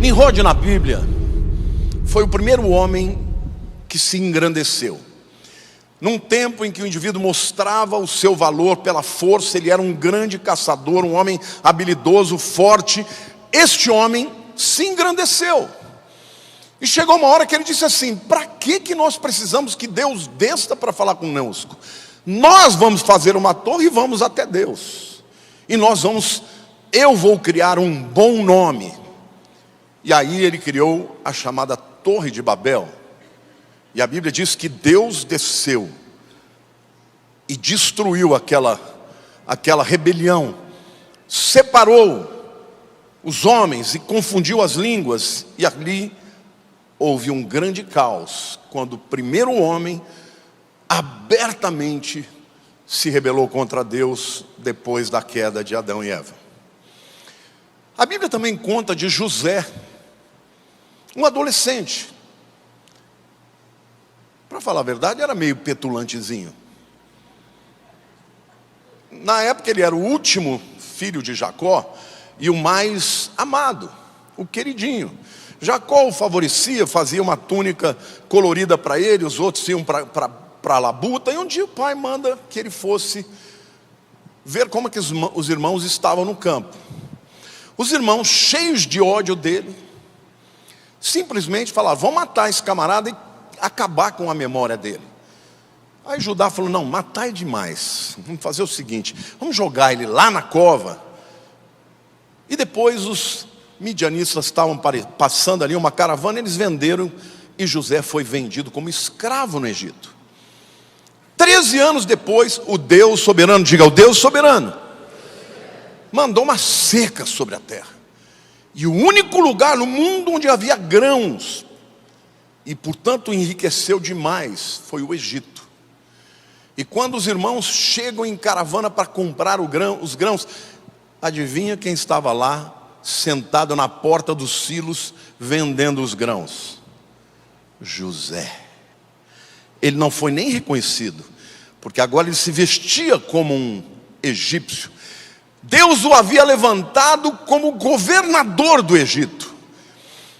Nimrod na Bíblia foi o primeiro homem que se engrandeceu. Num tempo em que o indivíduo mostrava o seu valor pela força, ele era um grande caçador, um homem habilidoso, forte. Este homem se engrandeceu. E chegou uma hora que ele disse assim: para que nós precisamos que Deus desça para falar conosco? Nós vamos fazer uma torre e vamos até Deus. E eu vou criar um bom nome. E aí ele criou a chamada Torre de Babel. E a Bíblia diz que Deus desceu e destruiu aquela rebelião, separou os homens e confundiu as línguas. E ali houve um grande caos, quando o primeiro homem abertamente se rebelou contra Deus depois da queda de Adão e Eva. A Bíblia também conta de José, um adolescente. Para falar a verdade, era meio petulantezinho. Na época ele era o último filho de Jacó e o mais amado, o queridinho. Jacó o favorecia, fazia uma túnica colorida para ele, os outros iam para a labuta. E um dia o pai manda que ele fosse ver como que os irmãos estavam no campo. Os irmãos, cheios de ódio dele, simplesmente falaram: vamos matar esse camarada e acabar com a memória dele. Aí Judá falou: não, matar é demais. Vamos fazer o seguinte, vamos jogar ele lá na cova. E depois os midianitas estavam passando ali uma caravana, eles venderam, e José foi vendido como escravo no Egito. 13 anos depois, o Deus soberano, diga o Deus soberano, mandou uma seca sobre a terra. E o único lugar no mundo onde havia grãos, e portanto enriqueceu demais, foi o Egito. E quando os irmãos chegam em caravana para comprar os grãos, adivinha quem estava lá, sentado na porta dos silos, vendendo os grãos? José. Ele não foi nem reconhecido, porque agora ele se vestia como um egípcio. Deus o havia levantado como governador do Egito.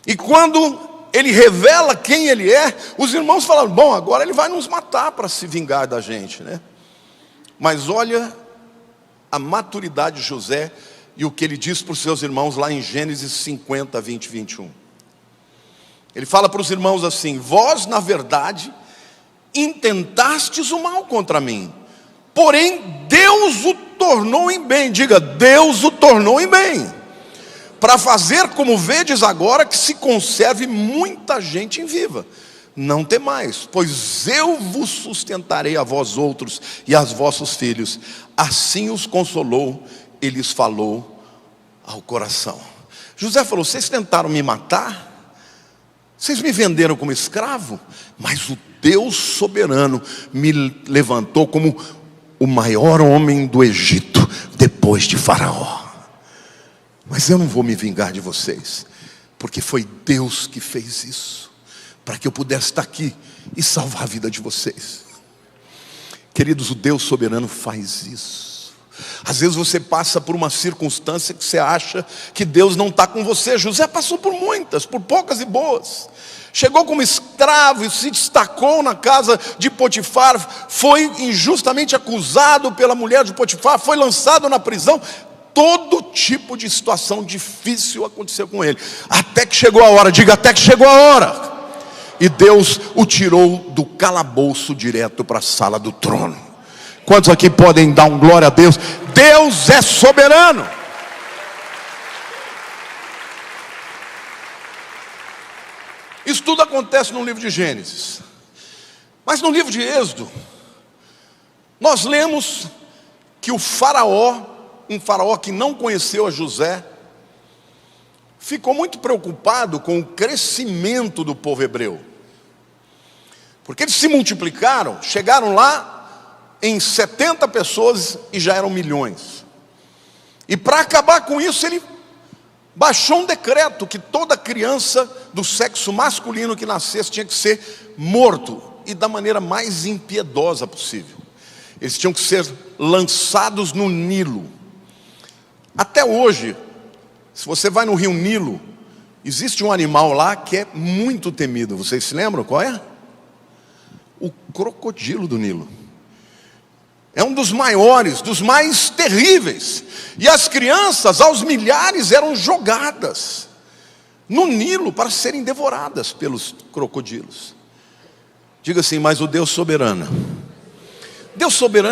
E quando ele revela quem ele é, os irmãos falaram: bom, agora ele vai nos matar para se vingar da gente, né? Mas olha a maturidade de José e o que ele diz para os seus irmãos lá em Gênesis 50, 20 e 21. Ele fala para os irmãos assim: vós na verdade intentastes o mal contra mim, porém Deus o tornou em bem. Diga, Deus o tornou em bem, para fazer como vedes agora, que se conserve muita gente em viva. Não temais, pois eu vos sustentarei a vós outros e aos vossos filhos. Assim os consolou e lhes falou ao coração. José falou: vocês tentaram me matar, vocês me venderam como escravo, mas o Deus soberano me levantou como o maior homem do Egito, depois de Faraó. Mas eu não vou me vingar de vocês, porque foi Deus que fez isso, para que eu pudesse estar aqui e salvar a vida de vocês. Queridos, o Deus soberano faz isso. Às vezes você passa por uma circunstância que você acha que Deus não está com você. José passou por muitas, por poucas e boas. Chegou como escravo e se destacou na casa de Potifar. Foi injustamente acusado pela mulher de Potifar. Foi lançado na prisão. Todo tipo de situação difícil aconteceu com ele. Até que chegou a hora, diga, até que chegou a hora. E Deus o tirou do calabouço direto para a sala do trono. Quantos aqui podem dar um glória a Deus? Deus é soberano. Isso tudo acontece no livro de Gênesis. Mas no livro de Êxodo, nós lemos que o faraó, um faraó que não conheceu a José, ficou muito preocupado com o crescimento do povo hebreu. Porque eles se multiplicaram, chegaram lá em 70 pessoas e já eram milhões. E para acabar com isso, ele baixou um decreto que toda criança do sexo masculino que nascesse tinha que ser morto, e da maneira mais impiedosa possível. Eles tinham que ser lançados no Nilo. Até hoje, se você vai no rio Nilo, Existe um animal lá que é muito temido. Vocês se lembram qual é? O crocodilo do Nilo. É um dos maiores, dos mais terríveis. E as crianças, aos milhares, eram jogadas no Nilo para serem devoradas pelos crocodilos. Diga assim, mas o Deus soberano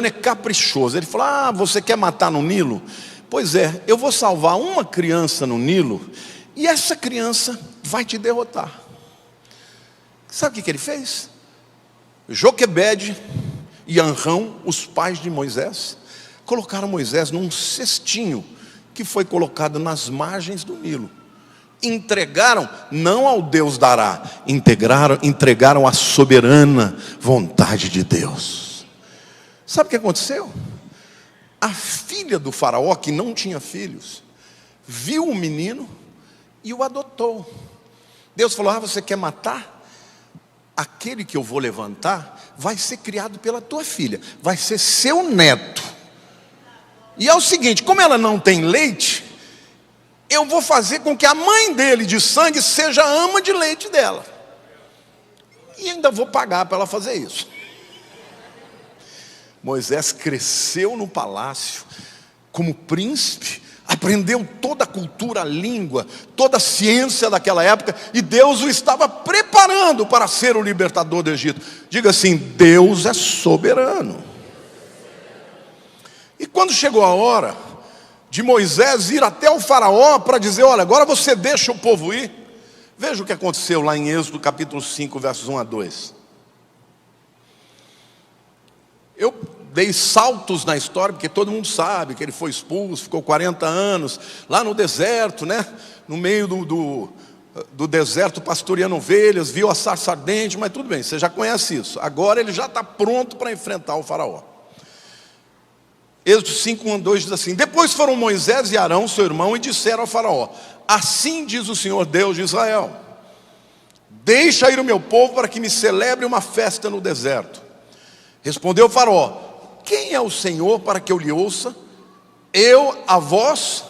é caprichoso. Ele falou, você quer matar no Nilo? Pois é, eu vou salvar uma criança no Nilo e essa criança vai te derrotar. Sabe o que ele fez? Joquebede e Anrão, os pais de Moisés, colocaram Moisés num cestinho que foi colocado nas margens do Nilo. Entregaram, não ao Deus dará, entregaram a soberana vontade de Deus. Sabe o que aconteceu? A filha do faraó, que não tinha filhos, viu o menino e o adotou. Deus falou, você quer matar? Aquele que eu vou levantar vai ser criado pela tua filha, vai ser seu neto. E é o seguinte, como ela não tem leite, eu vou fazer com que a mãe dele de sangue seja a ama de leite dela. E ainda vou pagar para ela fazer isso. Moisés cresceu no palácio como príncipe, aprendeu toda a cultura, a língua, toda a ciência daquela época, e Deus o estava preparando para ser o libertador do Egito. Diga assim, Deus é soberano. E quando chegou a hora de Moisés ir até o faraó para dizer, olha, agora você deixa o povo ir. Veja o que aconteceu lá em Êxodo capítulo 5, versos 1 a 2. Eu dei saltos na história, porque todo mundo sabe que ele foi expulso, ficou 40 anos lá no deserto, né? No meio do deserto pastoreando ovelhas, viu a sarça ardente, mas tudo bem, você já conhece isso. Agora ele já está pronto para enfrentar o faraó. Êxodo 5, 1 a 2 diz assim, depois foram Moisés e Arão, seu irmão, e disseram ao faraó, assim diz o Senhor Deus de Israel, deixa ir o meu povo para que me celebre uma festa no deserto. Respondeu o faraó, quem é o Senhor para que eu lhe ouça? Eu a vós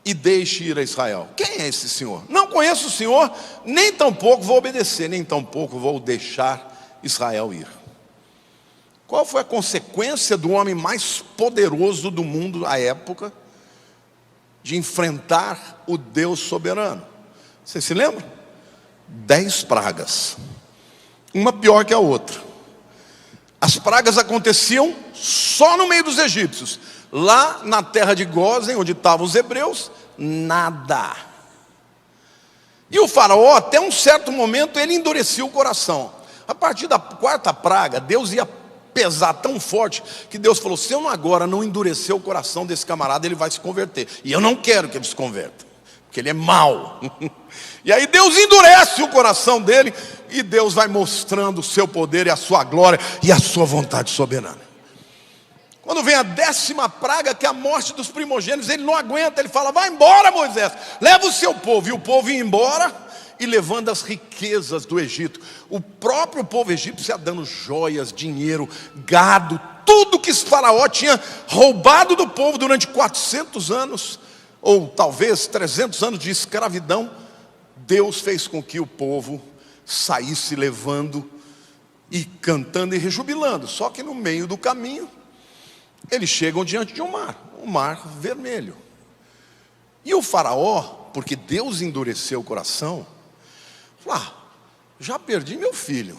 e deixe ir a Israel. Quem é esse Senhor? Não conheço o Senhor, nem tampouco vou obedecer, nem tampouco vou deixar Israel ir. Qual foi a consequência do homem mais poderoso do mundo à época de enfrentar o Deus soberano? Você se lembra? 10 pragas, uma pior que a outra. As pragas aconteciam só no meio dos egípcios. Lá na terra de Gósen, onde estavam os hebreus, nada. E o faraó, até um certo momento, ele endurecia o coração. A partir da 4ª praga, Deus ia pesar tão forte, que Deus falou, se eu agora não endurecer o coração desse camarada, ele vai se converter. E eu não quero que ele se converta, porque ele é mau. E aí Deus endurece o coração dele, e Deus vai mostrando o seu poder e a sua glória e a sua vontade soberana. Quando vem a 10ª praga, que é a morte dos primogênitos, ele não aguenta, ele fala, vai embora Moisés, leva o seu povo. E o povo ia embora e levando as riquezas do Egito. O próprio povo egípcio ia dando joias, dinheiro, gado, tudo que esse faraó tinha roubado do povo durante 400 anos, ou talvez 300 anos de escravidão. Deus fez com que o povo saísse levando e cantando e rejubilando. Só que no meio do caminho, eles chegam diante de um mar vermelho. E o faraó, porque Deus endureceu o coração, falou, já perdi meu filho,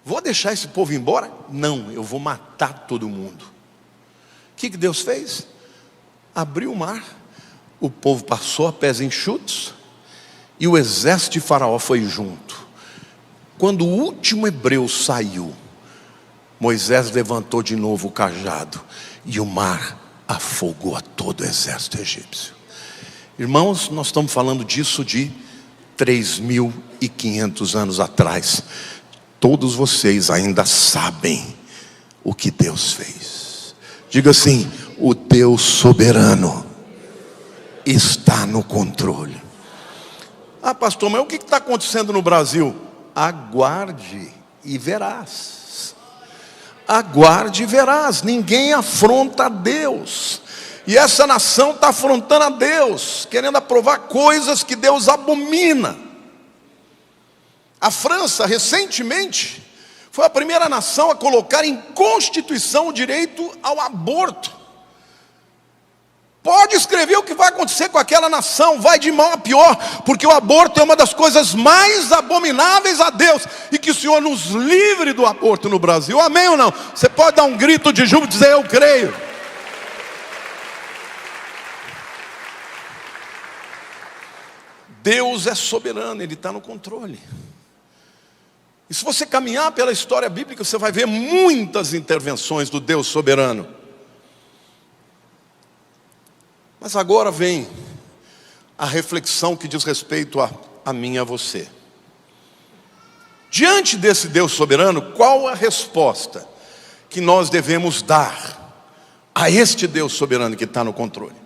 vou deixar esse povo embora? Não, eu vou matar todo mundo. O que Deus fez? Abriu o mar, o povo passou a pés enxutos, e o exército de faraó foi junto. Quando o último hebreu saiu, Moisés levantou de novo o cajado, e o mar afogou a todo o exército egípcio. Irmãos, nós estamos falando disso de 3.500 anos atrás. Todos vocês ainda sabem o que Deus fez. Diga assim, o Deus soberano está no controle. Pastor, mas o que está acontecendo no Brasil? Aguarde e verás. Aguarde e verás. Ninguém afronta a Deus. E essa nação está afrontando a Deus, querendo aprovar coisas que Deus abomina. A França, recentemente, foi a primeira nação a colocar em Constituição o direito ao aborto. Pode escrever o que vai acontecer com aquela nação, vai de mal a pior, porque o aborto é uma das coisas mais abomináveis a Deus, e que o Senhor nos livre do aborto no Brasil, amém ou não? Você pode dar um grito de júbilo e dizer: eu creio. Deus é soberano, Ele está no controle. E se você caminhar pela história bíblica, você vai ver muitas intervenções do Deus soberano. Mas agora vem a reflexão que diz respeito a mim e a você. Diante desse Deus soberano, qual a resposta que nós devemos dar a este Deus soberano que está no controle?